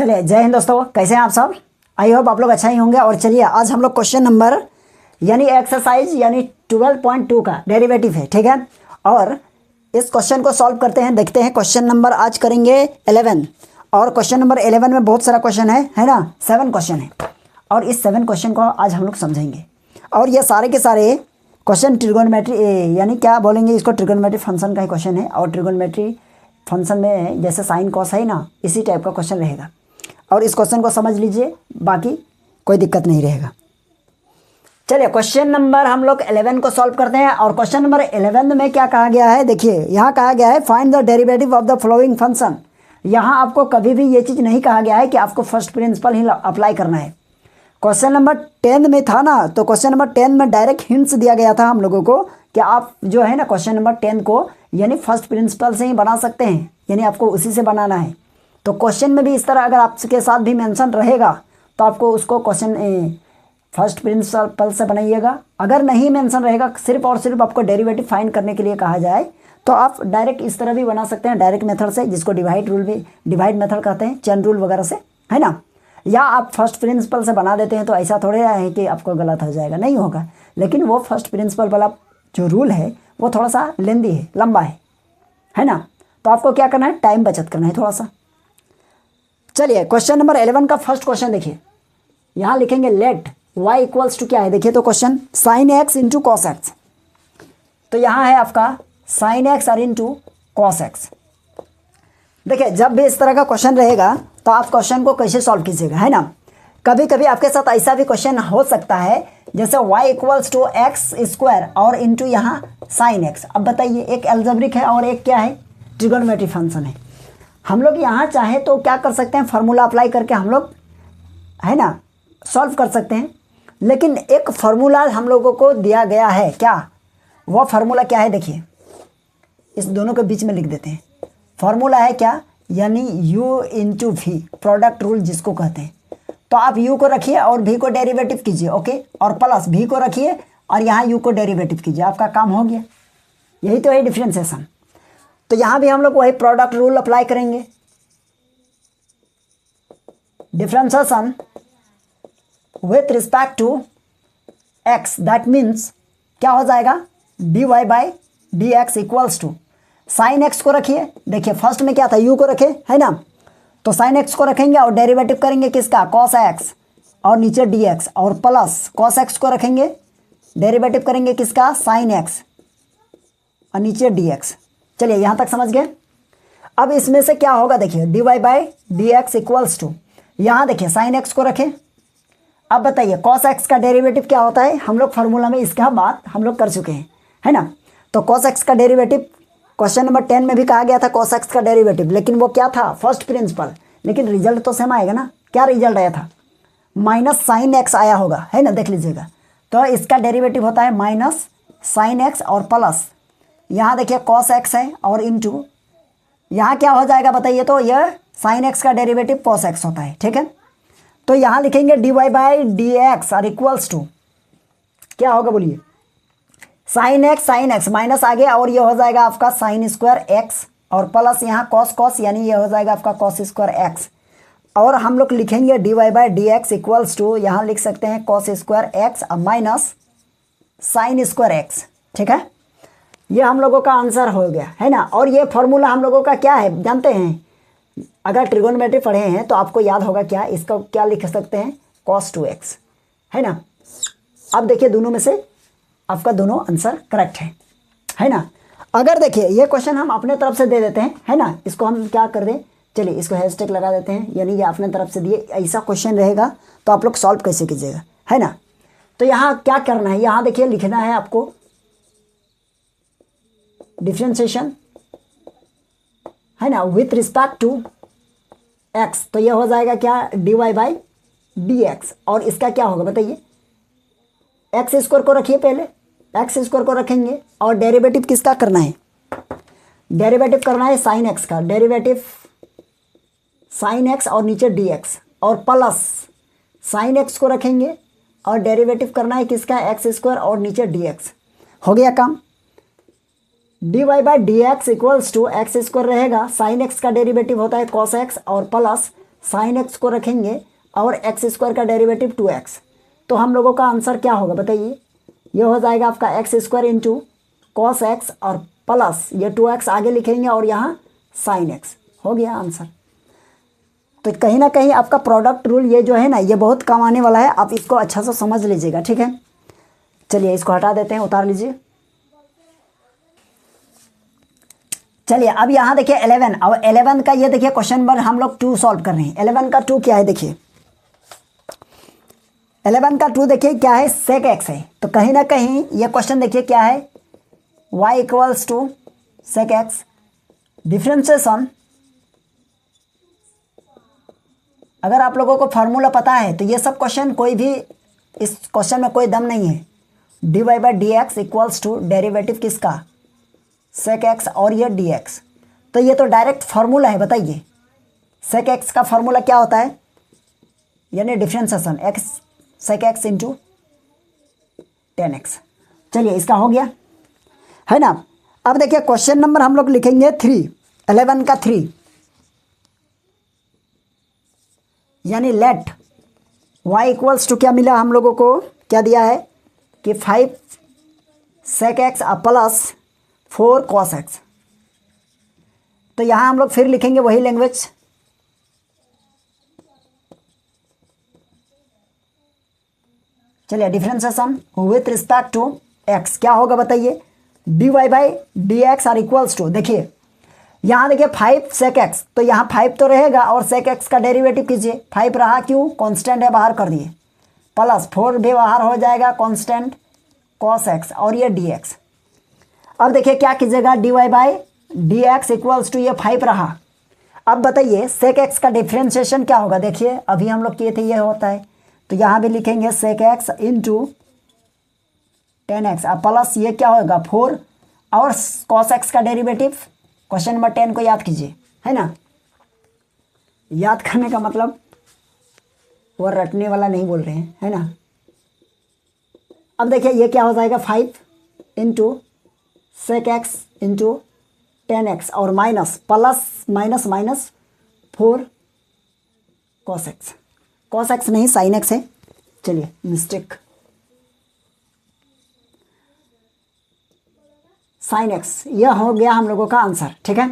चलिए, जय हिंद दोस्तों, कैसे हैं आप सब। आई होप आप लोग अच्छा ही होंगे। और चलिए, आज हम लोग क्वेश्चन नंबर यानी एक्सरसाइज यानी 12.2 का डेरिवेटिव है, ठीक है। और इस क्वेश्चन को सॉल्व करते हैं, देखते हैं। क्वेश्चन नंबर आज करेंगे 11। और क्वेश्चन नंबर 11 में बहुत सारा क्वेश्चन है ना, 7 क्वेश्चन है। और इस 7 क्वेश्चन को आज हम लोग समझेंगे। और ये सारे के सारे क्वेश्चन ट्रिगोनोमेट्री यानी क्या बोलेंगे इसको, ट्रिगोनोमेट्री फंक्शन का ही क्वेश्चन है। और ट्रिगोनोमेट्री फंक्शन में जैसे साइन कॉस है ना, इसी टाइप का क्वेश्चन रहेगा। और इस क्वेश्चन को समझ लीजिए, बाकी कोई दिक्कत नहीं रहेगा। चलिए, क्वेश्चन नंबर हम लोग 11 को सॉल्व करते हैं। और क्वेश्चन नंबर 11 में क्या कहा गया है, देखिए यहाँ कहा गया है find the derivative of the following function. यहाँ आपको कभी भी ये चीज़ नहीं कहा गया है कि आपको फर्स्ट प्रिंसिपल ही अप्लाई करना है। क्वेश्चन नंबर 10 में था ना, तो क्वेश्चन नंबर 10 में डायरेक्ट हिंट्स दिया गया था हम लोगों को कि आप जो है ना क्वेश्चन नंबर 10 को यानी फर्स्ट प्रिंसिपल से ही बना सकते हैं, यानी आपको उसी से बनाना है। तो क्वेश्चन में भी इस तरह अगर आपके साथ भी मेंशन रहेगा तो आपको उसको क्वेश्चन फर्स्ट प्रिंसिपल से बनाइएगा। अगर नहीं मेंशन रहेगा, सिर्फ और सिर्फ आपको डेरिवेटिव फाइंड करने के लिए कहा जाए, तो आप डायरेक्ट इस तरह भी बना सकते हैं, डायरेक्ट मेथड से, जिसको डिवाइड मेथड कहते हैं, चेन रूल वगैरह से, है ना। या आप फर्स्ट प्रिंसिपल से बना देते हैं तो ऐसा थोड़े है कि आपको गलत हो जाएगा, नहीं होगा। लेकिन वो फर्स्ट प्रिंसिपल वाला जो रूल है वो थोड़ा सा लेंदी है, लंबा है ना। तो आपको क्या करना है, टाइम बचत करना है थोड़ा सा। चलिए, क्वेश्चन नंबर 11 का फर्स्ट क्वेश्चन देखिए। यहाँ लिखेंगे लेट y इक्वल्स टू क्या है, देखिए तो question sine x into cos x. तो यहाँ है आपका साइन एक्स और इंटू कॉस एक्स। देखिए, जब भी इस तरह का क्वेश्चन रहेगा तो आप क्वेश्चन को कैसे सॉल्व कीजिएगा, है ना। कभी कभी आपके साथ ऐसा भी क्वेश्चन हो सकता है जैसे y equals to x square और इंटू यहाँ साइन एक्स। अब बताइए, एक एल्जेब्रिक है और एक क्या है, ट्रिगोनोमेट्री फंक्शन है। हम लोग यहाँ चाहे तो क्या कर सकते हैं, फार्मूला अप्लाई करके हम लोग है ना सॉल्व कर सकते हैं। लेकिन एक फार्मूला हम लोगों को दिया गया है, क्या वो फार्मूला क्या है, देखिए इस दोनों के बीच में लिख देते हैं। फार्मूला है क्या, यानी u into v, product rule जिसको कहते हैं। तो आप u को रखिए और v को डेरिवेटिव कीजिए, ओके। और प्लस v को रखिए और यहाँ u को डेरिवेटिव कीजिए, आपका काम हो गया। यही तो है डिफरेंशिएशन। तो यहाँ भी हम लोग वही प्रोडक्ट रूल अप्लाई करेंगे। Differentiation with respect to x, that means क्या हो जाएगा, dy by d x equals to sine x को रखिए। देखिए फर्स्ट में क्या था, u को रखे, है ना। तो साइन एक्स को रखेंगे और डेरिवेटिव करेंगे किसका, कॉस एक्स, और नीचे dx, और प्लस कॉस एक्स को रखेंगे, डेरिवेटिव करेंगे किसका, साइन एक्स, और नीचे dx। चलिए, यहाँ तक समझ गए। अब इसमें से क्या होगा, देखिए dy by d x equals to, यहाँ देखिए साइन एक्स को रखें। अब बताइए कॉस एक्स का डेरिवेटिव क्या होता है, हम लोग फार्मूला में इसका बात हम लोग कर चुके हैं, है ना। तो कॉस एक्स का डेरिवेटिव क्वेश्चन नंबर 10 में भी कहा गया था कॉस एक्स का डेरिवेटिव, लेकिन वो क्या था, फर्स्ट प्रिंसिपल। लेकिन रिजल्ट तो सेम आएगा ना। क्या रिजल्ट आया था, माइनस साइन एक्स आया होगा, है ना, देख लीजिएगा। तो इसका डेरिवेटिव होता है माइनस साइन एक्स और प्लस यहाँ देखिए कॉस एक्स है और इंटू यहाँ क्या हो जाएगा बताइए, तो यह साइन एक्स का डेरिवेटिव कॉस एक्स होता है, ठीक है। तो यहाँ लिखेंगे d y by d x और इक्वल्स टू क्या होगा बोलिए, साइन एक्स माइनस आ गया और ये हो जाएगा आपका साइन स्क्वायर एक्स, और प्लस यहाँ कॉस यानी ये हो जाएगा आपका कॉस स्क्वायर एक्स। और हम लोग लिखेंगे d y by d x equals to, यहाँ लिख सकते हैं कॉस स्क्वायर एक्स और माइनस साइन स्क्वायर एक्स, ठीक है। ये हम लोगों का आंसर हो गया, है ना। और ये फॉर्मूला हम लोगों का क्या है जानते हैं, अगर ट्रिगोनोमेट्री पढ़े हैं तो आपको याद होगा क्या, इसका क्या लिख सकते हैं, cos 2x, है ना। अब देखिए दोनों में से आपका दोनों आंसर करेक्ट है ना। अगर देखिए ये क्वेश्चन हम अपने तरफ से दे देते हैं, है ना, इसको हम क्या कर दें, चलिए इसको हैशटैग लगा देते हैं, यानी ये अपने तरफ से दिए। ऐसा क्वेश्चन रहेगा तो आप लोग सॉल्व कैसे कीजिएगा, है ना। तो यहाँ क्या करना है, यहाँ देखिए लिखना है आपको डिफरेंशिएशन, है ना, विथ रिस्पेक्ट टू एक्स। तो ये हो जाएगा क्या, d y by d x. और इसका क्या होगा बताइए, एक्स स्क्वायर को रखिए, पहले एक्स स्क्वायर को रखेंगे और डेरिवेटिव किसका करना है, डेरिवेटिव करना है साइन एक्स का, डेरिवेटिव साइन एक्स और नीचे डी एक्स, और प्लस साइन एक्स को रखेंगे और डेरिवेटिव करना है किसका, एक्स स्क्वायर और नीचे डी एक्स। हो गया काम। D y by d x equals to x square रहेगा, साइन एक्स का डेरिवेटिव होता है कॉस एक्स, और प्लस साइन एक्स को रखेंगे और एक्स स्क्वायर का डेरिवेटिव 2x, तो हम लोगों का आंसर क्या होगा बताइए? ये हो जाएगा आपका x square into cos x और प्लस ये 2x आगे लिखेंगे और यहाँ साइन एक्स, हो गया आंसर। तो कहीं ना कहीं आपका प्रोडक्ट रूल ये जो है ना, ये बहुत काम आने वाला है, आप इसको अच्छा से समझ लीजिएगा, ठीक है। चलिए इसको हटा देते हैं, उतार लीजिए। चलिए अब यहाँ देखिए 11, और 11 का ये देखिए क्वेश्चन नंबर हम लोग 2 सॉल्व कर रहे हैं। 11 का 2 क्या है देखिए, 11 का 2 देखिए क्या है, सेक एक्स है। तो कहीं ना कहीं ये क्वेश्चन देखिए क्या है, y equals to sec x, differentiation. अगर आप लोगों को फार्मूला पता है तो ये सब क्वेश्चन, कोई भी इस क्वेश्चन में कोई दम नहीं है। dy by d x equals to derivative किसका, सेक एक्स और ये dx। तो ये तो डायरेक्ट फार्मूला है, बताइए सेक एक्स का फार्मूला क्या होता है, यानी differentiation x sec x into 10x। चलिए इसका हो गया है ना। अब देखिए क्वेश्चन नंबर हम लोग लिखेंगे 3, 11 का 3, यानी लेट y इक्वल्स टू क्या मिला हम लोगों को, क्या दिया है कि 5 sec x plus 4 cos x. तो यहां हम लोग फिर लिखेंगे वही लैंग्वेज, चलिए differentiation with respect to x क्या होगा बताइए, dy by d x are equals to, देखिए यहाँ देखिए 5 सेक एक्स, तो यहाँ 5 तो रहेगा और सेक एक्स का डेरिवेटिव कीजिए, 5 रहा क्यों, कांस्टेंट है बाहर कर दिए, प्लस 4 भी बाहर हो जाएगा कांस्टेंट कॉस एक्स और ये dx। अब देखिए क्या कीजिएगा, dy by d x equals to ये 5 रहा। अब बताइए सेक एक्स का डिफ्रेंशिएशन क्या होगा, देखिए अभी हम लोग किए थे ये होता है, तो यहाँ भी लिखेंगे सेक एक्स इंटू 10x प्लस ये क्या होगा 4 और कॉस एक्स का डेरिवेटिव, क्वेश्चन नंबर 10 को याद कीजिए, है ना। याद करने का मतलब वो रटने वाला नहीं बोल रहे हैं, है ना। अब देखिए ये क्या हो जाएगा 5 into sec x into 10x और minus plus minus minus 4 cos x, cos x नहीं साइन एक्स है, चलिए मिस्टेक, साइन एक्स, यह हो गया हम लोगों का आंसर, ठीक है।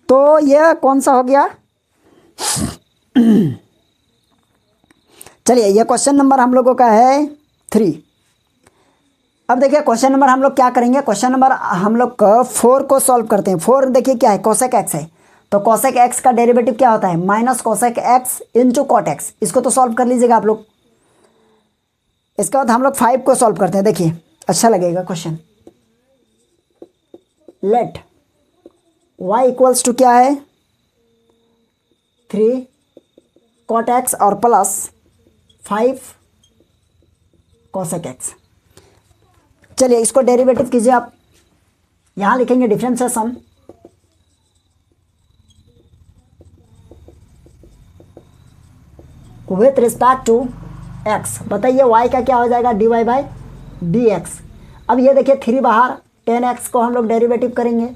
तो यह कौन सा हो गया चलिए ये क्वेश्चन नंबर हम लोगों का है 3। अब देखिए क्वेश्चन नंबर हम लोग क्या करेंगे, क्वेश्चन नंबर हम लोग 4 को सॉल्व करते हैं। 4 देखिए क्या है, कोसेक एक्स है, तो कोसेक एक्स का डेरिवेटिव क्या होता है, minus cosec x into cot x. इसको तो सॉल्व कर लीजिएगा आप लोग। इसके बाद हम लोग 5 को सॉल्व करते हैं, देखिए अच्छा लगेगा question. Let y equals to क्या है 3 कॉट एक्स और प्लस 5 कोसेक एक्स। चलिए इसको डेरिवेटिव कीजिए आप, यहां लिखेंगे differentiation with respect to x। बताइए y का क्या हो जाएगा, dy बाई डी एक्स। अब ये देखिए 3 बाहर, 10x को हम लोग डेरिवेटिव करेंगे,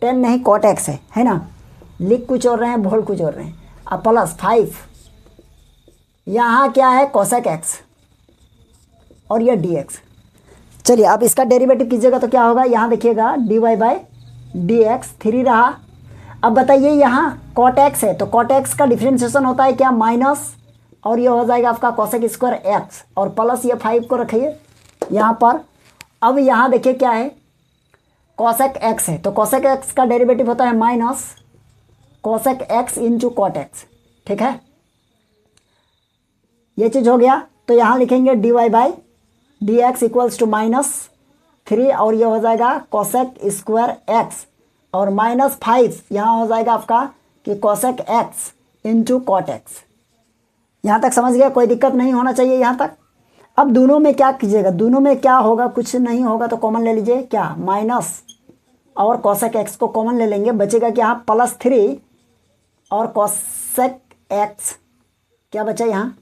10 नहीं कॉट एक्स है ना, लिख कुछ और रहे हैं बोल कुछ और रहे हैं। अब प्लस 5 यहाँ क्या है कोसेक एक्स और ये dx। चलिए अब इसका डेरिवेटिव कीजिएगा तो क्या होगा, यहाँ देखिएगा dy बाई डी एक्स, 3 रहा। अब बताइए यहाँ कॉट एक्स है, तो कॉट एक्स का डिफ्रेंशिएशन होता है क्या, माइनस, और ये हो जाएगा आपका कोसेक स्क्वायर एक्स और प्लस ये 5 को रखिए यहाँ पर। अब यहाँ देखिए क्या है कोसेक एक्स है, तो कोसेक एक्स का डेरिवेटिव होता है minus cosec x into cot x, ठीक है। ये चीज़ हो गया, तो यहाँ लिखेंगे dy by d x equals to -3 और ये हो जाएगा कोसेक स्क्वायर एक्स और -5 यहाँ हो जाएगा आपका कि cosec x into cot x. यहाँ तक समझ गया, कोई दिक्कत नहीं होना चाहिए यहाँ तक। अब दोनों में क्या कीजिएगा, दोनों में क्या होगा, कुछ नहीं होगा तो कॉमन ले लीजिए, क्या माइनस और कोसेक एक्स को कॉमन ले लेंगे, बचेगा कि यहाँ +3 और कोसेक एक्स, क्या बचा यहाँ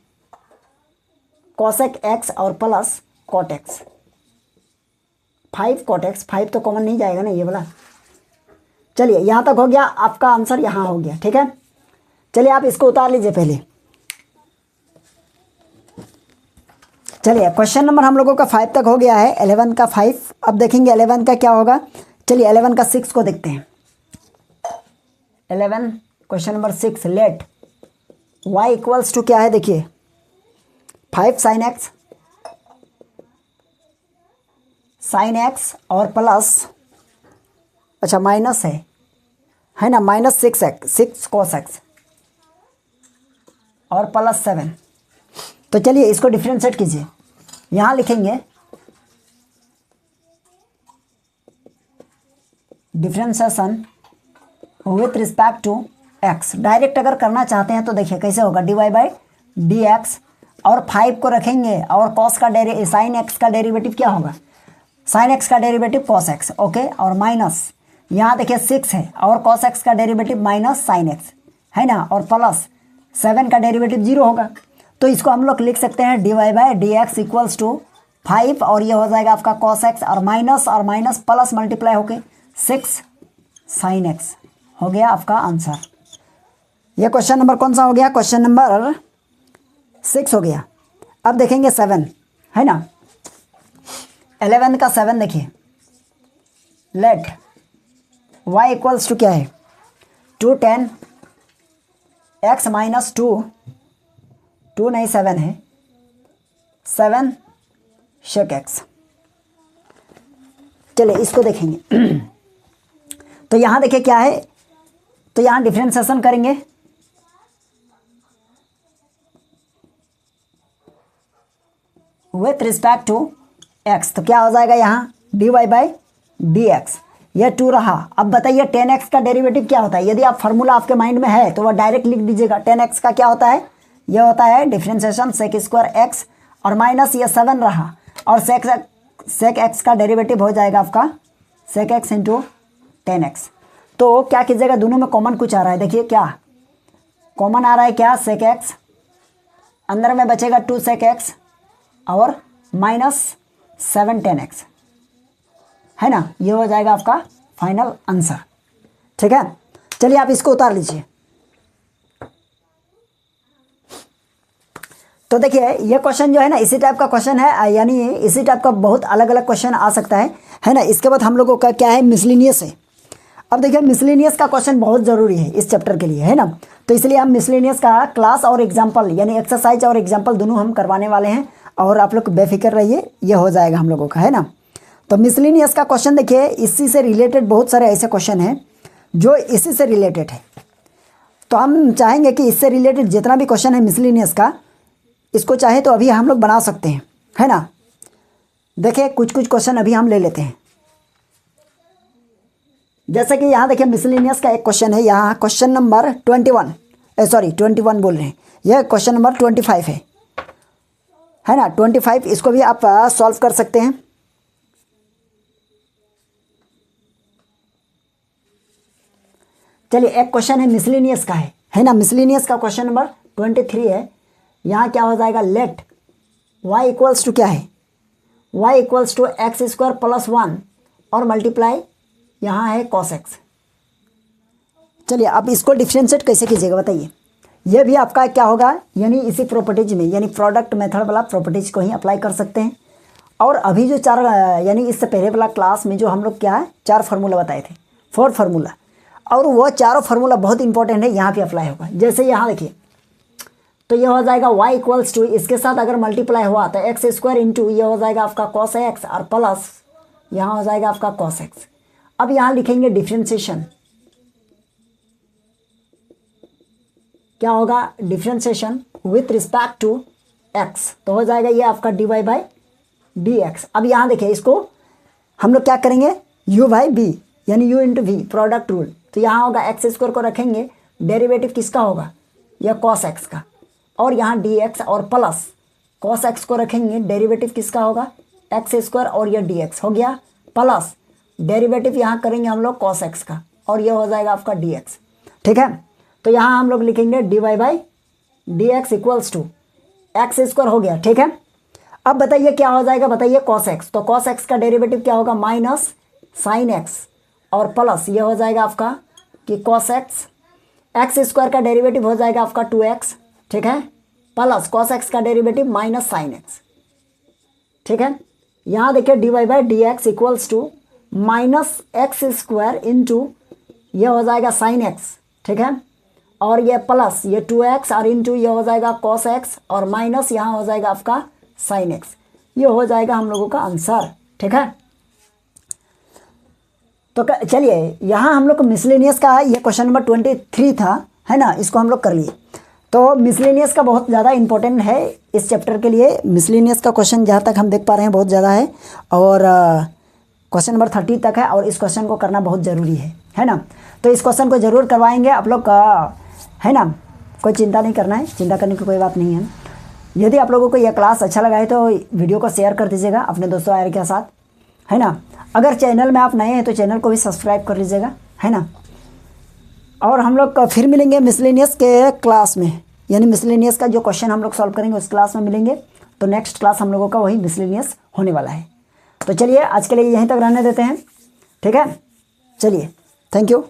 कोसेक एक्स और plus cot x, 5 cot x, 5 तो कॉमन नहीं जाएगा ना ये वाला। चलिए यहाँ तक हो गया, आपका आंसर यहाँ हो गया, ठीक है। चलिए आप इसको उतार लीजिए पहले। चलिए क्वेश्चन नंबर हम लोगों का 5 तक हो गया है, 11 का 5। अब देखेंगे 11 का क्या होगा। चलिए 11 का 6 को देखते हैं। 11 question number 6, let y equals to क्या है, देखिए 5 साइन एक्स और प्लस, अच्छा माइनस है ना, माइनस 6 कॉस एक्स और प्लस 7। तो चलिए इसको डिफ्रेंशिएट कीजिए। यहाँ लिखेंगे differentiation with respect to x. Direct अगर करना चाहते हैं तो देखिए कैसे होगा, dy बाई डी एक्स और 5 को रखेंगे और कॉस का साइन एक्स का डेरिवेटिव क्या होगा, साइन एक्स का डेरिवेटिव कॉस एक्स, ओके। और माइनस यहाँ देखिए 6 है और कॉस एक्स का डेरिवेटिव माइनस साइन एक्स है ना, और प्लस 7 का डेरिवेटिव 0 होगा। तो इसको हम लोग लिख सकते हैं dy by d x equals to 5 और ये हो जाएगा आपका कॉस एक्स और माइनस प्लस मल्टीप्लाई होके 6 साइन एक्स हो गया आपका आंसर। ये क्वेश्चन नंबर कौन सा हो गया, क्वेश्चन नंबर 6 हो गया। अब देखेंगे 7 है ना, 11 का 7 देखिए, लेट y इक्वल्स टू क्या है 2 10 x माइनस 2 नहीं 7 है, 7 शेक x। चलिए इसको देखेंगे। तो यहाँ देखिए क्या है, तो यहाँ डिफ्रेंशिएशन करेंगे, विथ रिस्पेक्ट टू x। तो क्या हो जाएगा यहाँ dy बाई डी एक्स, यह 2 रहा। अब बताइए 10x का डेरिवेटिव क्या होता है। यदि आप फार्मूला आपके माइंड में है तो वह डायरेक्ट लिख दीजिएगा। 10x का क्या होता है, यह होता है डिफ्रेंशिएशन सेक स्क्वायर x और माइनस ये 7 रहा और सेक x का डेरिवेटिव हो जाएगा आपका सेक x इंटू 10x। तो क्या कीजिएगा, दोनों में कॉमन कुछ आ रहा है, देखिए क्या कॉमन आ रहा है, क्या सेक x, अंदर में बचेगा 2 सेक x और माइनस 7 10x है ना, ये हो जाएगा आपका फाइनल आंसर। ठीक है, चलिए आप इसको उतार लीजिए। तो देखिए ये क्वेश्चन जो है ना इसी टाइप का क्वेश्चन है, यानी इसी टाइप का बहुत अलग अलग क्वेश्चन आ सकता है ना। इसके बाद हम लोगों का क्या है, मिसलिनियस है। अब देखिए मिसलिनियस का क्वेश्चन बहुत ज़रूरी है इस चैप्टर के लिए, है ना। तो इसलिए हम मिसलिनियस का क्लास और एग्जाम्पल यानी एक्सरसाइज और एग्जाम्पल दोनों हम करवाने वाले हैं और आप लोग बेफिक्र रहिए, ये हो जाएगा हम लोगों का, है ना। तो मिसलिनियस का क्वेश्चन देखिए, इसी से रिलेटेड बहुत सारे ऐसे क्वेश्चन हैं जो इसी से रिलेटेड है। तो हम चाहेंगे कि इससे रिलेटेड जितना भी क्वेश्चन है मिसलिनियस का, इसको चाहे तो अभी हम लोग बना सकते हैं, है ना। देखिए कुछ क्वेश्चन अभी हम ले लेते हैं। जैसे कि यहाँ देखिए मिसलिनियस का एक क्वेश्चन है, यहाँ क्वेश्चन नंबर 21 बोल रहे हैं, यह क्वेश्चन नंबर 25 है ना। 25 इसको भी आप सॉल्व कर सकते हैं। चलिए एक क्वेश्चन है मिसलिनियस का है ना। मिसलिनियस का क्वेश्चन नंबर 23 है। यहाँ क्या हो जाएगा, लेट y इक्वल्स टू क्या है, y equals to x square plus 1 और मल्टीप्लाई यहाँ है कॉस एक्स। चलिए अब इसको डिफ्रेंशिएट कैसे कीजिएगा बताइए। यह भी आपका क्या होगा, यानी इसी प्रॉपर्टीज में यानी प्रोडक्ट मेथड वाला प्रॉपर्टीज को ही अप्लाई कर सकते हैं। और अभी जो 4 यानी इससे पहले वाला क्लास में जो हम लोग क्या है 4 फार्मूला बताए थे, 4 फार्मूला, और वो चारों फार्मूला बहुत इंपॉर्टेंट है, यहाँ पे अप्लाई होगा। जैसे यहाँ देखिए, तो ये हो जाएगा y इक्वल्स टू, इसके साथ अगर मल्टीप्लाई हुआ तो एक्स स्क्वायर इंटू ये हो जाएगा आपका कॉस एक्स और प्लस यहाँ हो जाएगा आपका कॉस एक्स। अब यहाँ लिखेंगे डिफ्रेंशिएशन, क्या होगा, differentiation with respect to x, तो हो जाएगा ये आपका dy बाई डी एक्स। अब यहाँ देखिए इसको हम लोग क्या करेंगे, u बाई b यानी u into v, product rule. तो यहाँ होगा एक्स स्क्वायर को रखेंगे, डेरिवेटिव किसका होगा, यह कॉस एक्स का, और यहाँ डी एक्स और प्लस कॉस एक्स को रखेंगे, डेरिवेटिव किसका होगा एक्स स्क्वायर और यह डी एक्स हो गया, प्लस डेरिवेटिव यहाँ करेंगे हम लोग कॉस एक्स का और यह हो जाएगा आपका डी एक्स। ठीक है, तो यहाँ हम लोग लिखेंगे d y by d x equals to x square हो गया। ठीक है, अब बताइए क्या हो जाएगा, बताइए कॉस एक्स, तो कॉस एक्स का डेरिवेटिव क्या होगा, माइनस साइन एक्स और प्लस ये हो जाएगा आपका कि कॉस एक्स, एक्स स्क्वायर का डेरिवेटिव हो जाएगा आपका 2x, ठीक है, प्लस कॉस एक्स का डेरिवेटिव माइनस साइन एक्स, ठीक है। यहाँ देखिए dy by d x equals to minus x square into ये हो जाएगा साइन एक्स, ठीक है, और ये प्लस ये 2x और इंटू ये हो जाएगा कॉस एक्स और माइनस यहाँ हो जाएगा आपका साइन एक्स। ये हो जाएगा हम लोगों का आंसर, ठीक है। तो चलिए यहाँ हम लोग को मिसलेनियस का ये क्वेश्चन नंबर 23 था, है ना, इसको हम लोग कर लिए। तो मिसलेनियस का बहुत ज़्यादा इंपॉर्टेंट है इस चैप्टर के लिए। मिसलेनियस का क्वेश्चन जहाँ तक हम देख पा रहे हैं बहुत ज़्यादा है और क्वेश्चन नंबर 30 तक है और इस क्वेश्चन को करना बहुत ज़रूरी है ना। तो इस क्वेश्चन को ज़रूर करवाएंगे आप लोग का, है ना, कोई चिंता नहीं करना है, चिंता करने की कोई बात नहीं है। यदि आप लोगों को यह क्लास अच्छा लगा है तो वीडियो को शेयर कर दीजिएगा अपने दोस्तों यार के साथ, है ना। अगर चैनल में आप नए हैं तो चैनल को भी सब्सक्राइब कर लीजिएगा, है ना। और हम लोग फिर मिलेंगे मिसलेनियस के क्लास में, यानी मिसलेनियस का जो क्वेश्चन हम लोग सॉल्व करेंगे उस क्लास में मिलेंगे। तो नेक्स्ट क्लास हम लोगों का वही मिसलेनियस होने वाला है। तो चलिए आज के लिए यहीं तक रहने देते हैं, ठीक है। चलिए, थैंक यू।